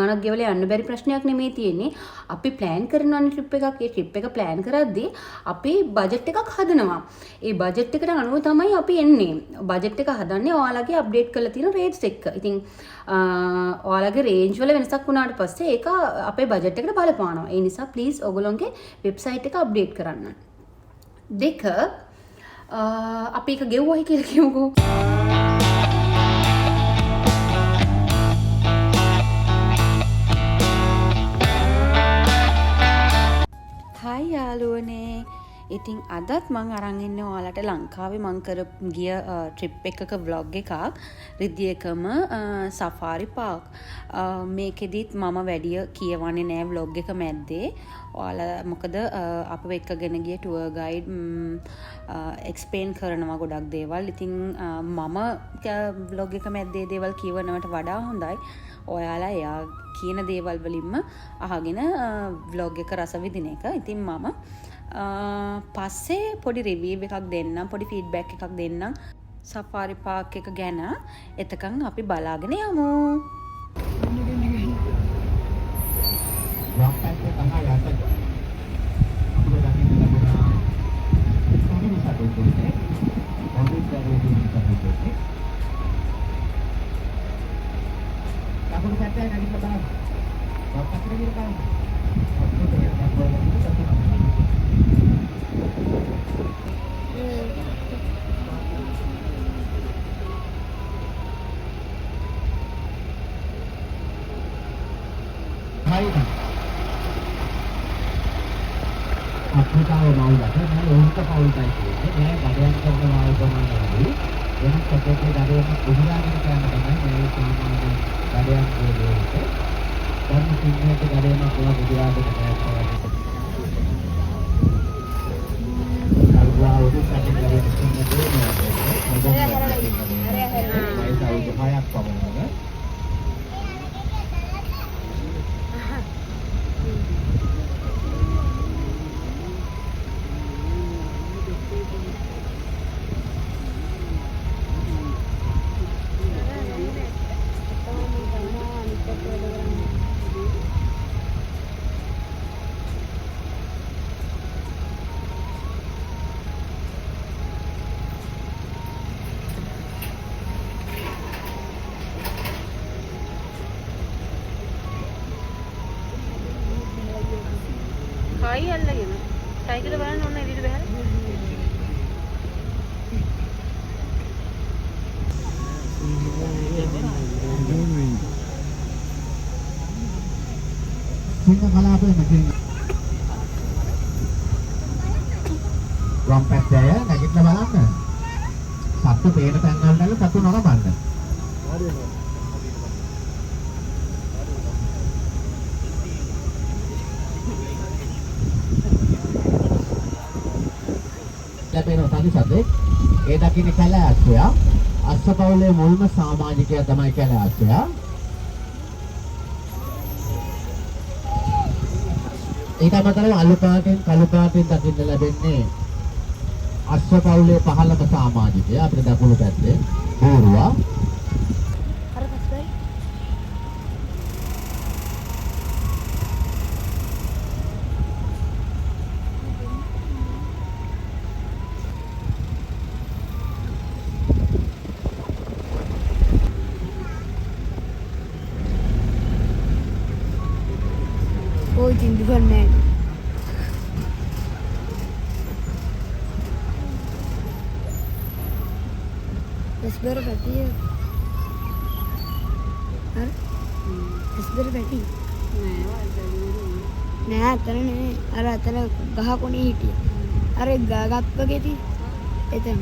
ගාණක් ගෙවලා යන්න බැරි ප්‍රශ්නයක් නෙමෙයි තියෙන්නේ. අපි ප්ලෑන් කරනවානේ ට්‍රිප් එකක්. ඒ ට්‍රිප් එක ප්ලෑන් කරද්දී අපි බජට් එකක් හදනවා. ඒ බජට් එකට අනුව තමයි අපි එන්නේ. බජට් එක හදන්නේ ඔයාලගේ අප්ඩේට් කරලා තියෙන රේට්ස් එක්ක. ඉතින් ඔයාලගේ රේන්ජ් වල වෙනසක් වුණාට පස්සේ ඒක අපේ බජට් එකට බලපානවා. ඒ නිසා ප්ලීස් ඔයගොල්ලෝගේ වෙබ්සයිට් එක අප්ඩේට් කරන්න. 2 අපි එක ගෙව්වයි කියලා කියමුකෝ. හායි යාළුවනේ. ඉතින් අදත් මං අරන් ඉන්නේ ඔයාලට ලංකාවේ මං ගිය ට්‍රිප් එකක vlog එකක්. රිද්දියකම සෆාරි පාක්. මේකෙදිත් මම වැඩිය කියවන්නේ නෑ vlog එක මැද්දේ. ඔයාලා මොකද අපව එක්කගෙන ගිය ටුවර් ගයිඩ් එක්ස්ප්ලේන් කරනවා ගොඩක් දේවල්. ඉතින් මම vlog එක මැද්දේ දේවල් කියවනවට වඩා හොඳයි ඔයාලා එයා කියන දේවල් වලින්ම අහගෙන vlog එක රස විඳින එක. ඉතින් මම පස්සේ පොඩි රිවිව් එකක් දෙන්නම්, පොඩි ෆීඩ්බැක් එකක් දෙන්නම් සෆාරි පාක් එක ගැන. එතකන් අපි බලාගෙන යමු. අපිටව මවුලට නෑ ඕනක පවුල්ටයි කියන්නේ නෑ ගඩයන් කරන මවුල් ගමනදී වෙනත් සපෝට් ගඩයන් උදාගෙන කරන තමයි මේ සාමාන්‍ය ගඩයන් වලට ධර්ම සිංහයට ගඩයන් කොහොමද උදාගෙන කරන්නේ කල්වා උදේ සැකේ ගඩයන් සිංහයේ හායි අල්ලගෙන සයිකල බලන්න ඕන එළියට බහලා. සිංහ කලාපයේ මෙතන වම් පැත්තේ නැගිටලා බලන්න. සත්තු පේන තැන් වලට සත්තු නරඹන්න. හරිද? ලැබෙන සදිසදේ ඒ දකින්න කැලෑස්සයා අස්සපවුලේ මුල්ම සමාජිකයා තමයි කැලෑස්සයා. ඊට අමතරව අලු පාටින් කළු පාටින් දකින්න ලැබෙන්නේ අස්සපවුලේ පහළම සමාජිකයා අපේ දකුණු පැත්තේ බෝරුවා. कोई जिंदगी नहीं दस बार बैठी है हाँ 10 बार बैठी नहीं अतने नहीं अरे अतने गहा को नहीं हिटी अरे गागा पगे थी इतने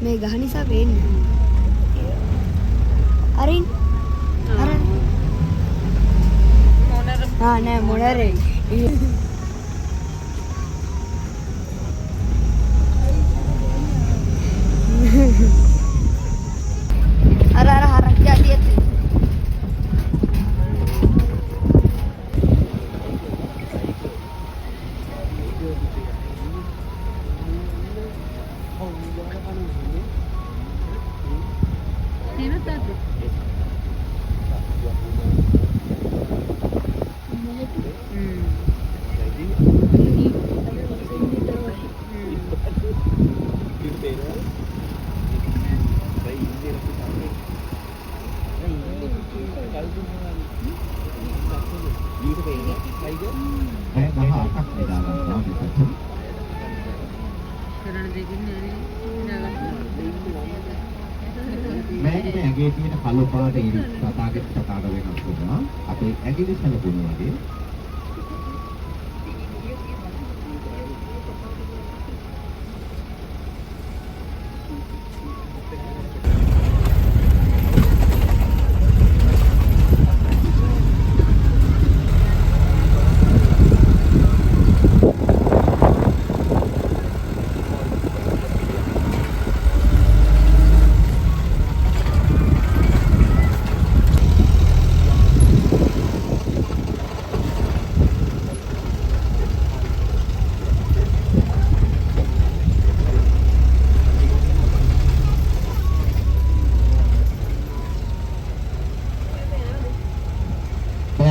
मैं गहानी सा बेन अरे अरे हाँ नहीं मोड़ा रे अरे अरे हरक जाती है පැය 18ක් නිදා ගන්නවා මෙතන. මේ ඇගේ තියෙන කළු පාට ඉරි සතාගේ සතාට වෙනස් වෙනවා. අපේ ඇඟිලි සලකුණු වගේ.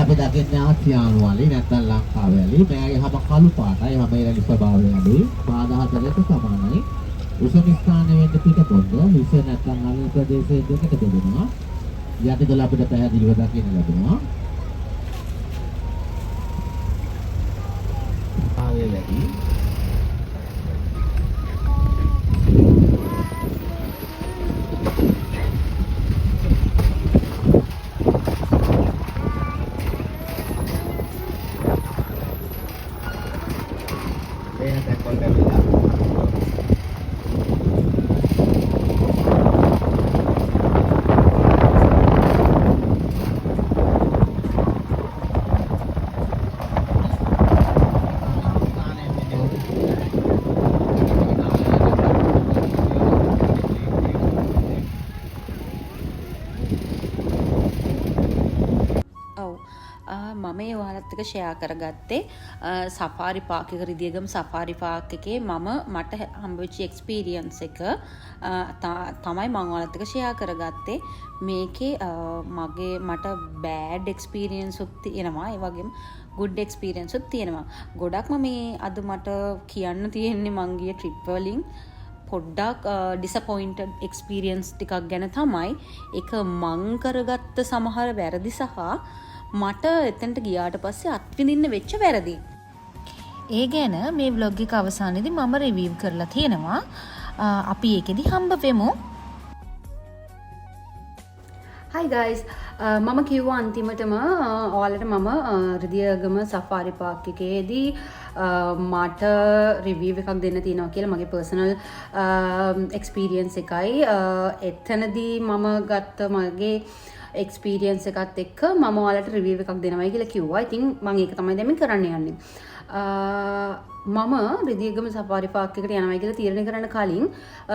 අපි දකින්නේ ආසියානු වලේ නැත්නම් ලංකාවේ වලේ මෙයාගේ හැම කළු පාටයි හැම ඉරලි ස්වභාවය ඇදී පාද හතරට සමානයි. උසම ස්ථානයේ වෙන්න පිටපොළ විස නැත්නම් අනිත් ප්‍රදේශයේ දෙකට බෙදෙනවා. යටිදොල අපිට පැහැදිලිව දකින්න ලැබෙනවා. ආවේ වැඩි මම ඒ ඔයාලත් එක්ක ෂෙයා කරගත්තේ සෆාරි පාක් එක රිදියගම සෆාරි පාක් එකේ මට හම්බෙච්ච එක්ස්පීරියන්ස් එක තමයි මම ඔයාලත් එක්ක ෂෙයා කරගත්තේ. මේකේ මට බෑඩ් එක්ස්පීරියන්ස් උත් තියෙනවා, ඒ වගේම ගුඩ් එක්ස්පීරියන්ස් උත් තියෙනවා. ගොඩක්ම මේ අද මට කියන්න තියෙන්නේ මං ගිය ට්‍රිප් වලින් පොඩ්ඩක් ඩිසපොයින්ටඩ් එක්ස්පීරියන්ස් ටිකක් ගැන තමයි. ඒක මං කරගත්ත සමහර වැරදි සහ මට එතනට ගියාට පස්සේ අත්විඳින්න වෙච්ච වැරදි. ඒ ගැන මේ vlog එක අවසානයේදී මම රිවිව් කරලා තියෙනවා. අපි ඒකෙදි හම්බ වෙමු. Hi guys, මම කිව්වා අන්තිමටම ඔයාලට මම රිදියගම සෆාරි පාක් එකේදී මට රිවිව් එකක් දෙන්න තියෙනවා කියලා මගේ පර්සනල් එක්ස්පීරියන්ස් එකයි. එතනදී මම ගත්ත මගේ එක්ස්පීරියන්ස් එකත් එක්ක මම ඔයාලට රිවිව් එකක් දෙනවයි කියලා කිව්වා. ඉතින් මම ඒක තමයි දැන් කරන්න යන්නේ. මම රිදියගම සෆාරි පාක් එකට යනවා කියලා තීරණය කරන්න කලින්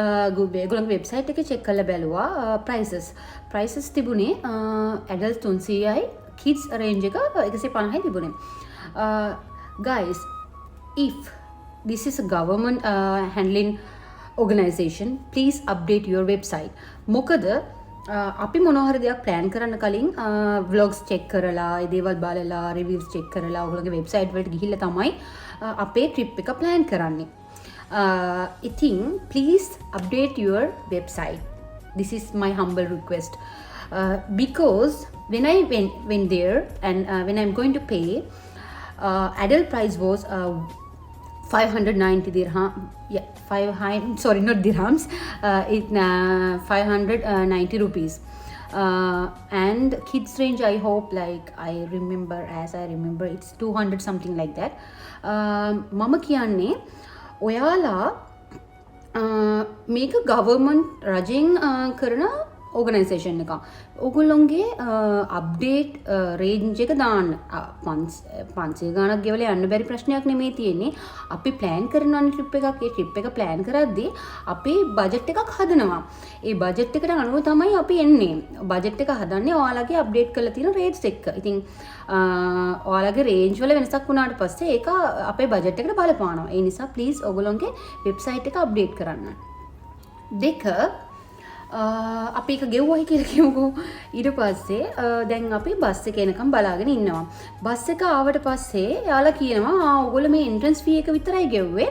ඒගොල්ලන්ගේ වෙබ්සයිට් එකේ චෙක් කරලා බැලුවා prices තිබුණේ adult 300යි kids range එක 150යි තිබුණේ. Guys, if this is a government handling organization, please update your website. මොකද අපි මොනවහරි දෙයක් ප්ලෑන් කරන්න කලින් vlogs check කරලා ඒ දේවල් බලලා reviews check කරලා ඔයගොල්ලෝගේ website වලට ගිහිල්ලා තමයි අපේ trip එක plan කරන්නේ. ඉතින් please update your website. This is my humble request. Because when I went there and when I'm going to pay, adult price was 590 dirham. Yeah, sorry, not dirhams. 590 rupees. And kids range, I hope, like I remember, it's 200 something like that. Mama kiyanne oyala මේක government රජෙන් කරන organisation එක. ඔගොල්ලොන්ගේ update Range එක දාන්න 500 ගාණක් ගෙවලා යන්න බැරි ප්‍රශ්නයක් නෙමෙයි තියෙන්නේ. අපි ප්ලෑන් කරනවානේ ට්‍රිප් එකක්. ඒ ට්‍රිප් එක ප්ලෑන් කරද්දී අපේ බජට් එකක් හදනවා. ඒ බජට් එකට අනුව තමයි අපි එන්නේ. බජට් එක හදන්නේ ඔයාලගේ අප්ඩේට් කරලා තියෙන රේට්ස් එක්ක. ඉතින් ඔයාලගේ රේන්ජ් වල වෙනසක් වුණාට පස්සේ ඒක අපේ බජට් එකට බලපානවා. ඒ නිසා ප්ලීස් ඔයගොල්ලෝගේ වෙබ්සයිට් එක අප්ඩේට් කරන්න. දෙක අපි එක ගෙව්වයි කියලා කියමුකෝ. ඊට පස්සේ දැන් අපි බස් එක එනකම් බලාගෙන ඉන්නවා. බස් එක ආවට පස්සේ යාලා කියනවා ඔයගොල්ලෝ මේ එන්ට්‍රන්ස් ෆී එක විතරයි ගෙව්වේ.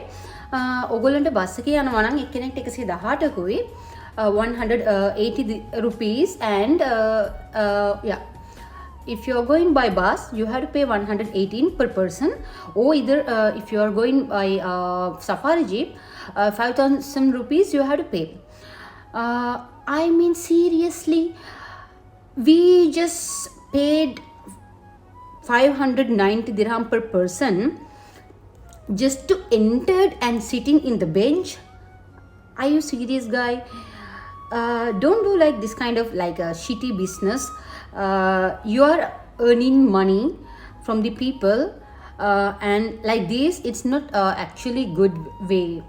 ඔයගොල්ලන්ට බස් එකේ යනවා නම් එක්කෙනෙක්ට 118කුයි 180 rupees and if you are going by bus, you have to pay 118 per person, or either if you are going by safari jeep, 5,000 rupees you have to pay. I mean, seriously, we just paid 590 dirham per person just to enter and sitting in the bench. Are you serious, guy? Don't do like this kind of like a shitty business. You are earning money from the people, and like this it's not actually good way.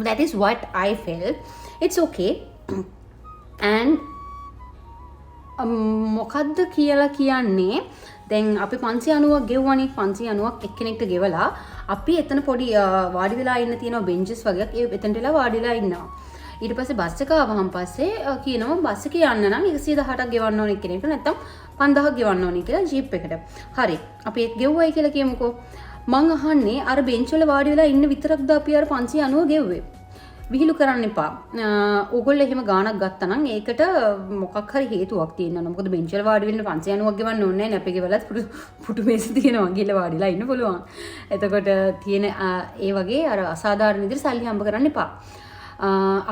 That is what I felt. It's okay. And මොකද්ද කියලා කියන්නේ, දැන් අපි 590ක් ගෙවුවානේ. 590ක් එක්කෙනෙක්ට ගෙවලා අපි එතන පොඩි වාඩි වෙලා ඉන්න තියෙනවා බෙන්චස් වගේක්. ඒ එතනට වෙලා වාඩි වෙලා ඉන්නවා. ඊට පස්සේ බස් එක ආවහම පස්සේ කියනවා බස් එකේ යන්න නම් 118ක් ගෙවන්න ඕනේ කෙනෙක්ට, නැත්නම් 5000ක් ගෙවන්න ඕනේ කියලා ජීප් එකට. හරි. අපි ඒක ගෙවුවයි කියලා කියමුකෝ. මං අහන්නේ අර බෙන්ච් වල වාඩි වෙලා ඉන්න විතරක්ද අපි අර 590 ගෙව්වේ? විහිළු කරන්න එපා. ඕගොල්ලෝ එහෙම ගාණක් ගත්තා නම් ඒකට මොකක් හරි හේතුවක් තියෙනවා. මොකද බෙන්ච් වල වාඩි වෙන්න 590ක් ගෙවන්න ඕනේ නැහැ නේ. අපි ගෙවලත් පුටු මේස තියෙනවා. ගිහලා වාඩිලා ඉන්න පුළුවන්. එතකොට තියෙන ඒ වගේ අර අසාධාරණ විදිහට සල්ලි හම්බ කරන්න එපා.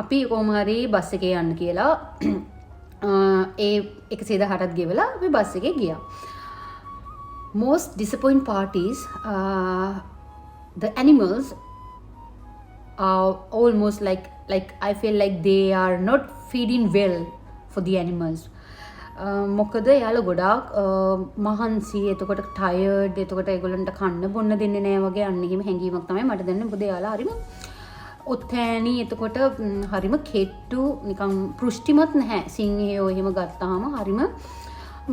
අපි කොහොම හරි බස් එකේ යන්න කියලා ඒ 118ක් ගෙවලා අපි බස් එකේ ගියා. Most disappointing part is the animals are almost like I feel like they are not feeding well for the animals. මොකද යාළුවා ගොඩාක් මහන්සි, එතකොට tired, එතකොට ඒගොල්ලන්ට කන්න බොන්න දෙන්නේ නැහැ වගේ අන්න එහෙම හැඟීමක් තමයි මට දැනෙන්නේ. මොකද යාළුවා හරිම ඔත්තෑනි, එතකොට හරිම කෙට්ටු, නිකන් පෘෂ්ටිමත් නැහැ. සිංහයෝ එහෙම ගත්තාම හරිම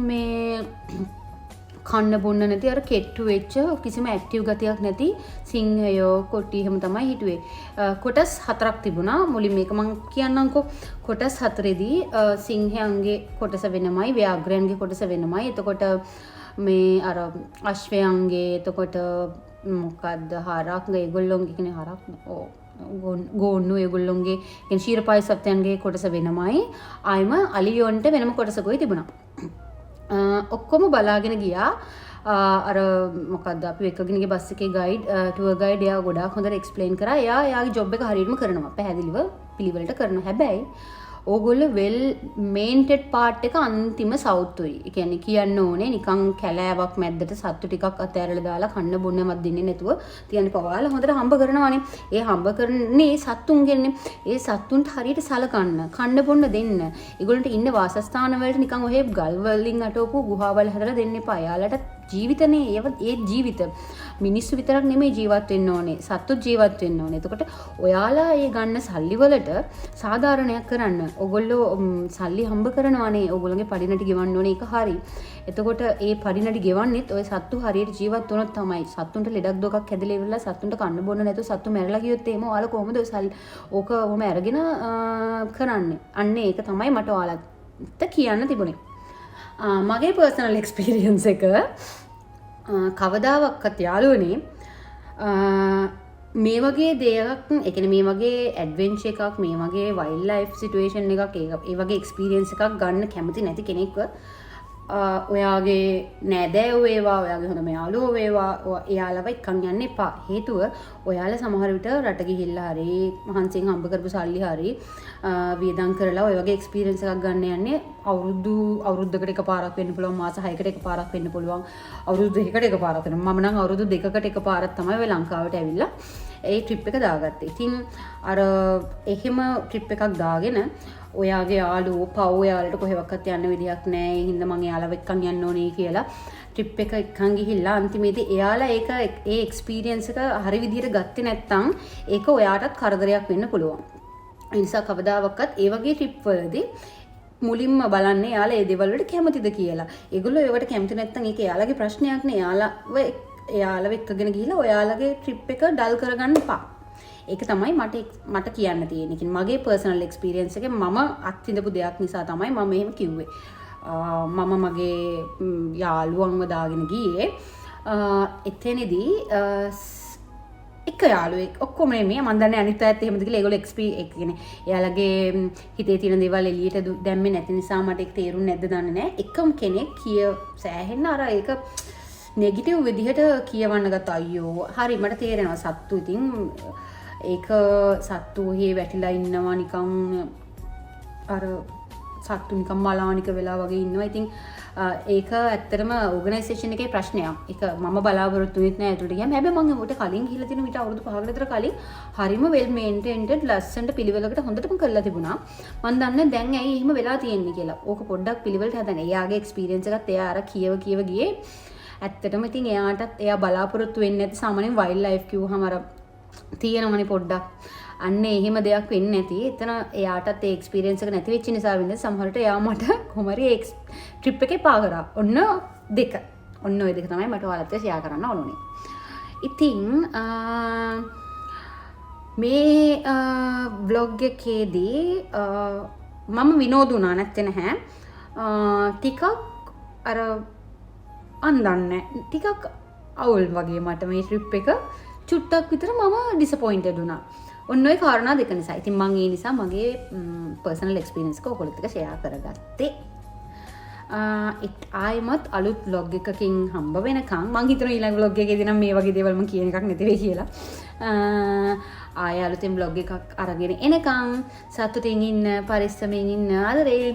මේ කන්න බොන්න නැති අර කෙට්ටු වෙච්ච කිසිම ඇක්ටිව් ගතියක් නැති සිංහයෝ කොටි එහෙම තමයි හිටුවේ. කොටස් 4ක් තිබුණා. මුලින් මේක මම කියන්නම්කෝ. කොටස් 4ෙදී සිංහයන්ගේ කොටස වෙනමයි, ව්‍යාග්‍රයන්ගේ කොටස වෙනමයි. එතකොට මේ අර අශ්වයන්ගේ, එතකොට මොකද්ද හරක් ඒගොල්ලෝගේ කියන්නේ හරක් ගෝන්නු ඒගොල්ලෝගේ කියන්නේ ශීරපායි සත්යන්ගේ කොටස වෙනමයි. ආයිම අලියොන්ට වෙනම කොටසකුයි තිබුණා. ඔක්කොම බලාගෙන ගියා. අර මොකද්ද අපි එකගෙන ගිය බස් එකේ ගයිඩ් ටුවර් ගයිඩ් එයා ගොඩාක් හොඳට එක්ස්ප්ලেইন කරා. එයාගේ ජොබ් එක හරියටම කරනවා. පැහැදිලිව පිළිවෙලට කරනවා. හැබැයි ඕගොල්ලෝ වෙල් මේන්ටඩ් පාර්ට් එක අන්තිම සවුතුයි. ඒ කියන්නේ කියන්න ඕනේ නිකන් කැලෑවක් මැද්දට සත්තු ටිකක් අතෑරලා දාලා කන්න බොන්නවත් දෙන්නේ නැතුව තියන්නේ පවාලා හොඳට හම්බ කරනවානේ. ඒ හම්බ කරන්නේ සත්තුන්ගෙන්නේ. ඒ සත්තුන්ට හරියට සලකන්න, කන්න බොන්න දෙන්න. ඒගොල්ලන්ට ඉන්න වාසස්ථාන වලට නිකන් ඔහෙ ගල් වලින් අටවපු ගුහාවල් හදලා දෙන්න එපා. යාලට ජීවිතනේ ඒ ජීවිත මිනිස්සු විතරක් නෙමෙයි ජීවත් වෙන්න ඕනේ, සත්තුත් ජීවත් වෙන්න ඕනේ. එතකොට ඔයාලා ඒ ගන්න සල්ලි වලට සාධාරණයක් කරන්න. ඔයගොල්ලෝ සල්ලි හම්බ කරනවානේ, ඔයගොල්ලෝගේ පඩිනටි ගෙවන්න ඕනේ. ඒක හරි. එතකොට ඒ පඩිනටි ගෙවන්නෙත් ඔය සත්තු හරියට ජීවත් වුණොත් තමයි. සත්තුන්ට ලෙඩක් දොකක් හැදලා ඉවරලා සත්තුන්ට කන්න බොන්න නැතුව සත්තු මැරලා ගියොත් එහෙම ඔයාලා කොහොමද ඔය සල්ලි ඕක ඔහම අරගෙන කරන්නේ? අන්න ඒක තමයි මට ඔයාලට කියන්න තිබුණේ. මගේ පර්සනල් එක්ස්පීරියන්ස් එක කවදාවත් යාළුවනේ මේ වගේ දෙයක්, ඒ කියන්නේ මේ වගේ ඇඩ්වෙන්චර් එකක්, මේ වගේ වයිල්ඩ් ලයිෆ් සිටුේෂන් එකක්, ඒ වගේ එක්ස්පීරියන්ස් එකක් ගන්න කැමති නැති කෙනෙක්ව ඔයාගේ නෑදෑයෝ වේවා, ඔයාගේ හොඳම යාළුවෝ වේවා, එයාලව එක්කන් යන්න එපා. හේතුව ඔයාලා සමහර විට රට ගිහිල්ලා හරි මහන්සියෙන් හම්බ කරපු සල්ලි හරි වියදම් කරලා ඔය වගේ එක්ස්පීරියන්ස් එකක් ගන්න යන්නේ අවුරුද්දකට එකපාරක් වෙන්න පුළුවන්, මාස 6කට එකපාරක් වෙන්න පුළුවන්, අවුරුදු 2කට එකපාරක් වෙනවා. මම නම් අවුරුදු 2කට එකපාරක් තමයි ඔය ලංකාවට ඇවිල්ලා ඒ ට්‍රිප් එක දාගත්තේ. ඉතින් අර එහෙම ට්‍රිප් එකක් දාගෙන ඔයාගේ යාළුවෝ පව් යාලට කොහෙවත් යන්න විදියක් නැහැ. ඒ හින්දා මම එයාලව එක්කන් යන්න ඕනේ කියලා ට්‍රිප් එක එක්කන් ගිහිල්ලා අන්තිමේදී එයාලා ඒක ඒ එක්ස්පීරියන්ස් එක හරි විදියට ගත්තේ නැත්නම් ඒක ඔයාටත් කරදරයක් වෙන්න පුළුවන්. ඒ නිසා කවදාවත් ඒ වගේ ට්‍රිප් වලදී මුලින්ම බලන්න එයාලා ඒ දේවල් වලට කැමතිද කියලා. ඒගොල්ලෝ ඒවට කැමති නැත්නම් ඒක එයාලගේ ප්‍රශ්නයක් නේ. එයාලව එක්කගෙන ගිහිල්ලා ඔයාලගේ ට්‍රිප් එක ඩල් කරගන්න එපා. ඒක තමයි මට කියන්න තියෙන්නේ. කියන්නේ මගේ පර්සනල් එක්ස්පීරියන්ස් එකේ මම අත්විඳපු දෙයක් නිසා තමයි මම එහෙම කිව්වේ. මම මගේ යාළුවන්ව දාගෙන ගියේ. එතනදී එක යාළුවෙක් ඔක්කොම මේ මම දන්නේ අනිත් අයත් එහෙමද කියලා ඒගොල්ලෝ එක්ස්පීරියන්ස් කියන්නේ එයාලගේ හිතේ තියෙන දේවල් එළියට දැම්මේ නැති නිසා මට ඒක තේරුන්නේ නැද්ද දන්නේ නැහැ. එකම කෙනෙක් සෑහෙන්න අර ඒක නෙගටිව් විදිහට කියවන්න ගත්තා. අයියෝ හරි මට තේරෙනවා සත්තු ඉතින් ඒක සත්තු හේ වැටිලා ඉන්නවා නිකන් අර සත්තු නිකන් මලානික වෙලා වගේ ඉන්නවා. ඉතින් ඒක ඇත්තටම ඕගනයිසේෂන් එකේ ප්‍රශ්නයක්. ඒක මම බලාපොරොත්තු වෙන්නේ නැහැ ඒකට ගියාම. හැබැයි මම උට කලින් ගිහිල්ලා තියෙන මීට අවුරුදු 5කට විතර කලින් හරිම වෙල් මේන්ටේන්ඩ් ලස්සනට පිළිවෙලකට හොඳටම කරලා තිබුණා. මම දන්නේ දැන් ඇයි එහෙම වෙලා තියෙන්නේ කියලා. ඕක පොඩ්ඩක් පිළිවෙලට හදන්න. එයාගේ එක්ස්පීරියන්ස් එකත් එයා අර කියව ගියේ. ඇත්තටම ඉතින් එයාටත් එයා බලාපොරොත්තු වෙන්නේ නැති සාමාන්‍යයෙන් වයිල්ඩ් ලයිෆ් කිව්වහම අර තියෙනවනේ පොඩ්ඩක්. අන්න එහෙම දෙයක් වෙන්නේ නැති. එතන එයාටත් ඒ එක්ස්පීරියන්ස් එක නැති වෙච්ච නිසා වෙන්නේ සමහරට එයා මට කොහමරි ට්‍රිප් එකේ පා කරා. ඔන්න දෙක. ඔන්න ඔය දෙක තමයි මට ඔයාලත් ෂෙයා කරන්න ඕනේ. ඉතින් මේ බ්ලොග් එකේදී මම විනෝද වුණා නැත්තේ නැහැ. ටිකක් අර අන්දන්නේ ටිකක් අවුල් වගේ මට මේ ට්‍රිප් එක චුට්ටක් විතර මම ඩිසපොයින්ටඩ් වුණා. ඔන්න ඔය කාරණා දෙක නිසා. ඉතින් මම ඒ නිසා මගේ පර්සනල් එක්ස්පීරියන්ස් එක ඔයගොල්ලොත් එක්ක ෂෙයා කරගත්තේ. ආයිමත් අලුත් vlog එකකින් හම්බ වෙනකම් මං හිතනවා ඊළඟ vlog එකේදී නම් මේ වගේ දේවල් මම කියන එකක් නැති වෙයි කියලා. ආයෙ අලුතෙන් vlog එකක් අරගෙන එනකම් සතුටින් ඉන්න පරිස්සමෙන් ඉන්න ආදරේ.